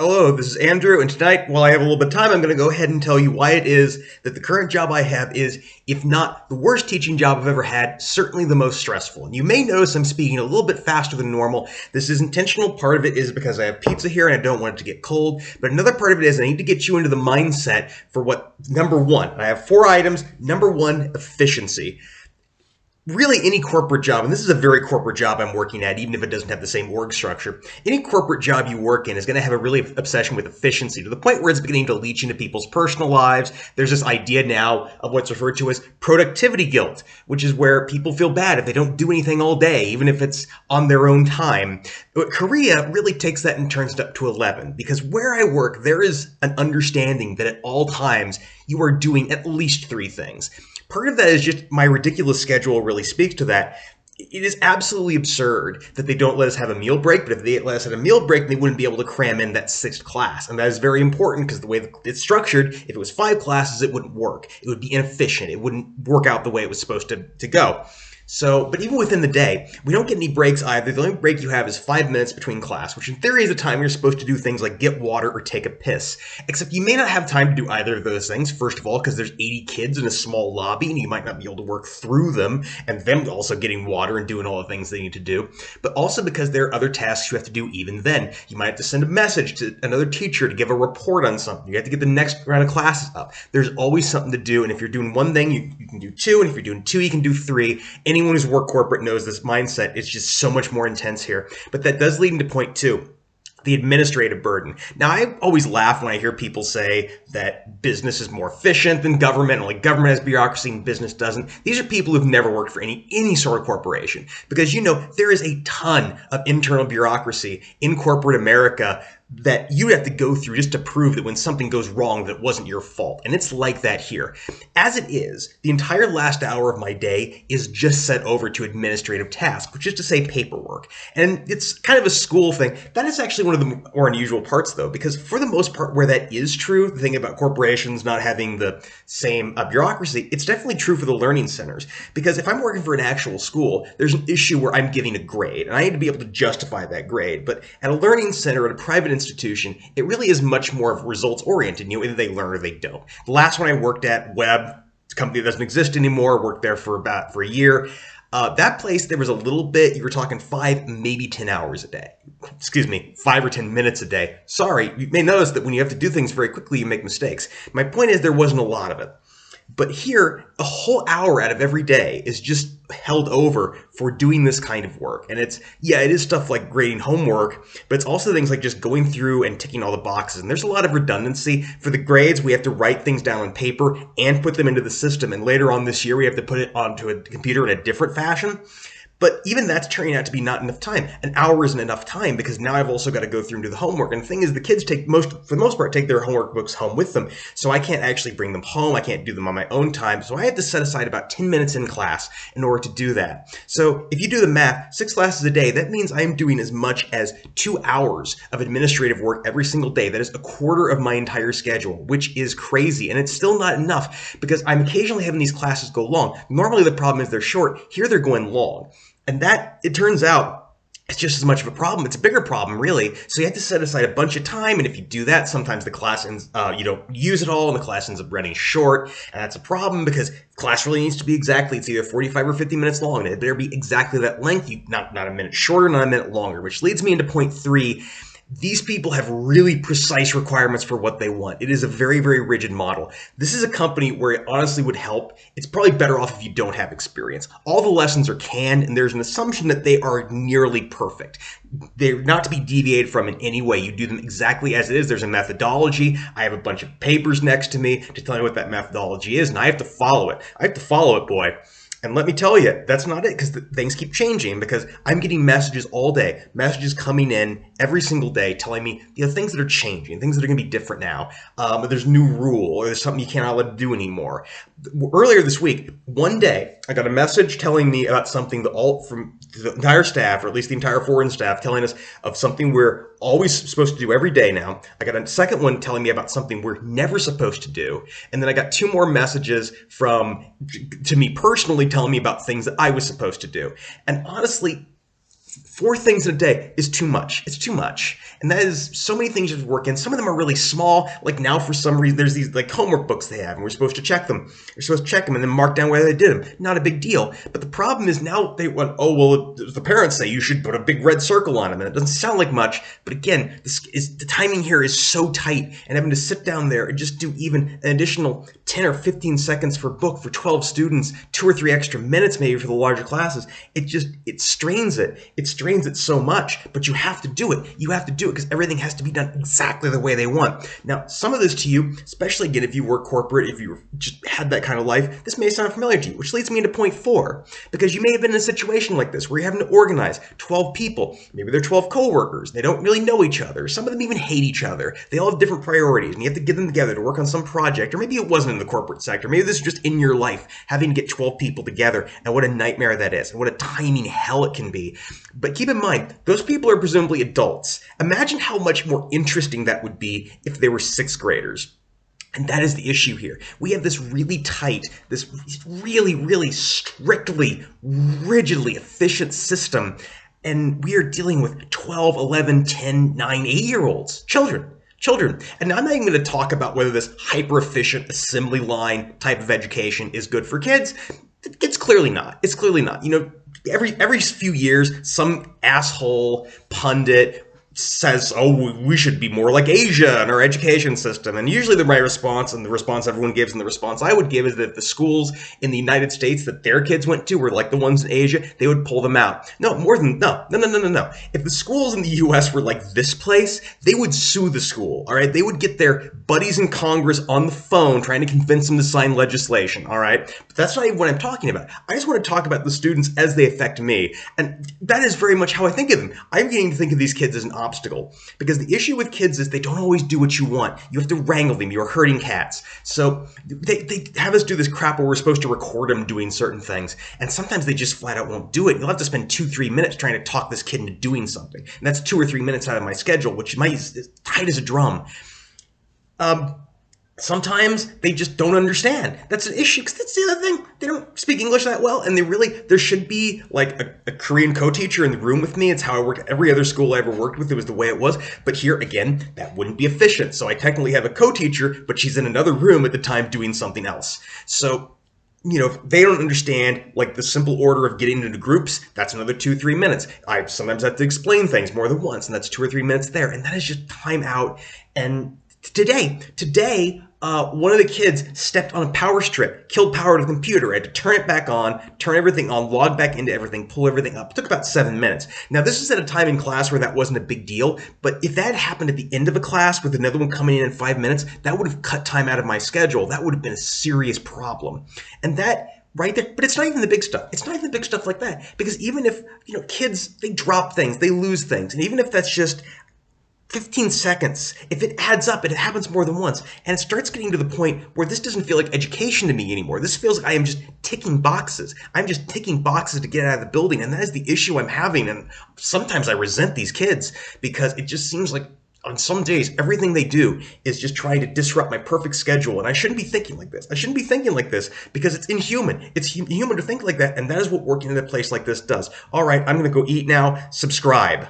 Hello, this is Andrew, and tonight, while I have a little bit of time, I'm going to go ahead and tell you why it is that the current job I have is, if not the worst teaching job I've ever had, certainly the most stressful. And you may notice I'm speaking a little bit faster than normal. This is intentional. Part of it is because I have pizza here and I don't want it to get cold. But another part of it is I need to get you into the mindset for what, number one, I have 4 items. Number one, efficiency. Really, any corporate job, and this is a very corporate job I'm working at, even if it doesn't have the same org structure, any corporate job you work in is going to have a really obsession with efficiency to the point where it's beginning to leach into people's personal lives. There's this idea now of what's referred to as productivity guilt, which is where people feel bad if they don't do anything all day, even if it's on their own time. But Korea really takes that and turns it up to 11, because where I work, there is an understanding that at all times you are doing at least 3 things. Part of that is just my ridiculous schedule really speaks to that. It is absolutely absurd that they don't let us have a meal break, but if they let us have a meal break, they wouldn't be able to cram in that 6th class. And that is very important because the way it's structured, if it was 5 classes, it wouldn't work. It would be inefficient. It wouldn't work out the way it was supposed to go. So, but even within the day, we don't get any breaks either. The only break you have is 5 minutes between class, which in theory is a time you're supposed to do things like get water or take a piss. Except you may not have time to do either of those things, first of all, because there's 80 kids in a small lobby and you might not be able to work through them, and them also getting water and doing all the things they need to do. But also because there are other tasks you have to do even then. You might have to send a message to another teacher to give a report on something. You have to get the next round of classes up. There's always something to do, and if you're doing one thing, you can do 2, and if you're doing 2, you can do 3. Anyone who's worked corporate knows this mindset. It's just so much more intense here. But that does lead into point 2. The administrative burden. Now, I always laugh when I hear people say that business is more efficient than government, like government has bureaucracy and business doesn't. These are people who've never worked for any sort of corporation. Because, there is a ton of internal bureaucracy in corporate America that you have to go through just to prove that when something goes wrong, that it wasn't your fault. And it's like that here. As it is, the entire last hour of my day is just set over to administrative tasks, which is to say paperwork. And it's kind of a school thing. That is actually one of the more unusual parts, though, because for the most part, where that is true, the thing about corporations not having the same bureaucracy, it's definitely true for the learning centers. Because if I'm working for an actual school, there's an issue where I'm giving a grade, and I need to be able to justify that grade. But at a learning center, at a private institution, it really is much more of results oriented. Either they learn or they don't. The last one I worked at, Web, it's a company that doesn't exist anymore, worked there for a year. That place, there was a little bit, you were talking 5, maybe 10 hours a day. Excuse me, 5 or 10 minutes a day. Sorry, you may notice that when you have to do things very quickly, you make mistakes. My point is there wasn't a lot of it. But here, a whole hour out of every day is just held over for doing this kind of work. And it is stuff like grading homework, but it's also things like just going through and ticking all the boxes. And there's a lot of redundancy. For the grades, we have to write things down on paper and put them into the system. And later on this year, we have to put it onto a computer in a different fashion. But even that's turning out to be not enough time. An hour isn't enough time because now I've also got to go through and do the homework. And the thing is, the kids for the most part, take their homework books home with them. So I can't actually bring them home. I can't do them on my own time. So I have to set aside about 10 minutes in class in order to do that. So if you do the math, 6 classes a day, that means I'm doing as much as 2 hours of administrative work every single day. That is a quarter of my entire schedule, which is crazy. And it's still not enough because I'm occasionally having these classes go long. Normally the problem is they're short. Here they're going long. And that, it turns out, it's just as much of a problem. It's a bigger problem, really. So you have to set aside a bunch of time, and if you do that, sometimes the class ends, you don't use it all, and the class ends up running short, and that's a problem because class really needs to be exactly, it's either 45 or 50 minutes long, and it better be exactly that length, not a minute shorter, not a minute longer, which leads me into point 3. These people have really precise requirements for what they want. It is a very, very rigid model. This is a company where it honestly would help. It's probably better off if you don't have experience. All the lessons are canned, and there's an assumption that they are nearly perfect. They're not to be deviated from in any way. You do them exactly as it is. There's a methodology. I have a bunch of papers next to me to tell me what that methodology is, and I have to follow it. I have to follow it, boy. And let me tell you, that's not it, because things keep changing, because I'm getting messages all day, messages coming in every single day telling me things that are changing, things that are going to be different now. There's a new rule, or there's something you can't let it do anymore. Earlier this week, one day, I got a message telling me about something from the entire staff, or at least the entire foreign staff, telling us of something we're always supposed to do every day now. I got a second one telling me about something we're never supposed to do. And then I got 2 more messages to me personally telling me about things that I was supposed to do. And honestly, 4 things in a day is too much. It's too much. And that is so many things you have to work in. Some of them are really small. Like now, for some reason, there's these like homework books they have, and we're supposed to check them. We're supposed to check them and then mark down whether they did them. Not a big deal. But the problem is now they went, oh, well, the parents say you should put a big red circle on them. And it doesn't sound like much. But again, the timing here is so tight. And having to sit down there and just do even an additional 10 or 15 seconds per book for 12 students, 2 or 3 extra minutes maybe for the larger classes, it strains it. It strains it so much, but you have to do it. You have to do it because everything has to be done exactly the way they want. Now, some of this to you, especially again if you work corporate, if you just had that kind of life, this may sound familiar to you, which leads me into point 4, because you may have been in a situation like this where you're having to organize 12 people. Maybe they're 12 coworkers. They don't really know each other. Some of them even hate each other. They all have different priorities, and you have to get them together to work on some project, or maybe it wasn't in the corporate sector. Maybe this is just in your life, having to get 12 people together, and what a nightmare that is, and what a timing hell it can be. But keep in mind, those people are presumably adults. Imagine how much more interesting that would be if they were 6th graders. And that is the issue here. We have this really tight, this really, really strictly, rigidly efficient system, and we are dealing with 12, 11, 10, 9, 8-year-olds, children. And now I'm not even going to talk about whether this hyper-efficient assembly line type of education is good for kids. It's clearly not. It's clearly not. You know, every few years, some asshole pundit says, oh, we should be more like Asia in our education system. And usually the right response, and the response everyone gives, and the response I would give, is that the schools in the United States that their kids went to were like the ones in Asia, they would pull them out. No. If the schools in the US were like this place, they would sue the school, all right? They would get their buddies in Congress on the phone trying to convince them to sign legislation, all right? But that's not even what I'm talking about. I just want to talk about the students as they affect me. And that is very much how I think of them. I'm beginning to think of these kids as an obstacle, because the issue with kids is they don't always do what you want. You have to wrangle them. You're herding cats. So they have us do this crap where we're supposed to record them doing certain things, and sometimes they just flat out won't do it. You'll have to spend 2-3 minutes trying to talk this kid into doing something, and that's 2 or 3 minutes out of my schedule, which is tight as a drum. Sometimes they just don't understand. That's an issue, because that's the other thing. They don't speak English that well, and there should be like a Korean co-teacher in the room with me. It's how I worked at every other school I ever worked with. It was the way it was. But here, again, that wouldn't be efficient. So I technically have a co-teacher, but she's in another room at the time doing something else. So, you know, if they don't understand like the simple order of getting into groups, that's another 2-3 minutes. I sometimes have to explain things more than once, and that's 2 or 3 minutes there. And that is just time out. And today, one of the kids stepped on a power strip, killed power to the computer. I had to turn it back on, turn everything on, log back into everything, pull everything up. It took about 7 minutes. Now, this is at a time in class where that wasn't a big deal, but if that happened at the end of a class with another one coming in 5 minutes, that would have cut time out of my schedule. That would have been a serious problem. And that right there, but it's not even the big stuff. It's not even the big stuff like that, because even if, you know, kids, they drop things, they lose things, and even if that's just 15 seconds, if it adds up, it happens more than once. And it starts getting to the point where this doesn't feel like education to me anymore. This feels like I am just ticking boxes. I'm just ticking boxes to get out of the building. And that is the issue I'm having. And sometimes I resent these kids, because it just seems like on some days, everything they do is just trying to disrupt my perfect schedule. And I shouldn't be thinking like this. I shouldn't be thinking like this, because it's inhuman. It's human to think like that. And that is what working in a place like this does. All right, I'm going to go eat now. Subscribe.